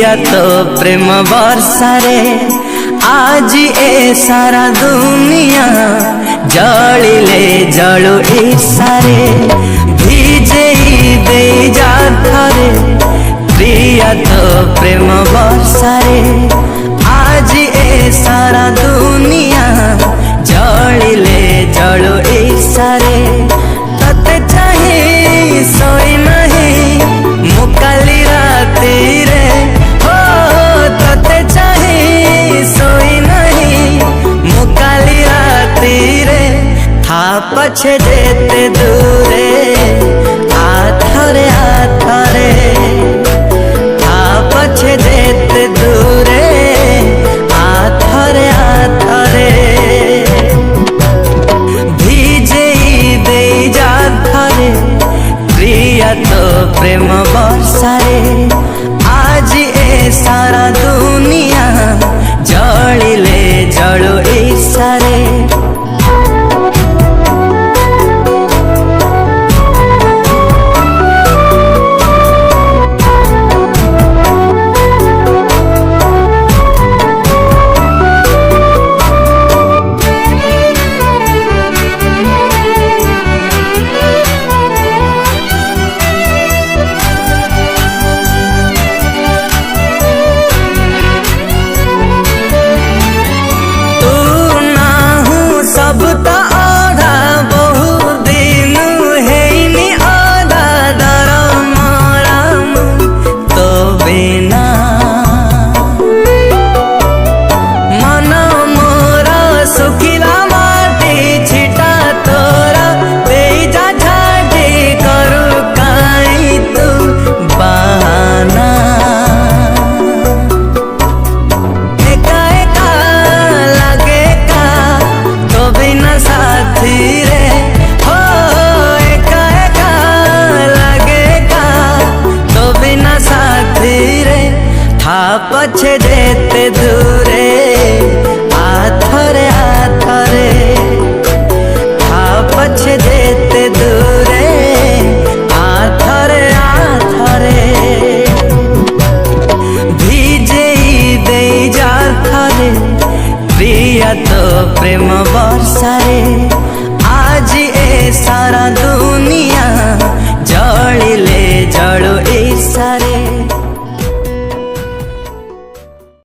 तो प्रेम वर्षारे आज ए सारा दुनिया जलिले जलु ईर्षारे भिजे दे जा थरे प्रिया तो प्रेम वर्षारे आज ए सारा दुनिया जलिले जलु ईर्षारे तते चाहे सोई नहीं मुकाली राती रे हो तते चाहे सोई नहीं मुकाली राती रे था पछे जेते दूरे आथरे आथरे था पछे जेते दूरे आथरे आथरे भिजे दे जा थरे प्रिया तो प्रेम वर्षारे आज ए सारा दुनिया जलिले जलु ईर्षारे पछे जेते दूरे आथरे आथरे था पछे जेते दूरे आथरे आथरे भिजे दे जा थरे प्रिया तो प्रेम वर्षारे आज ए सारा दुनिया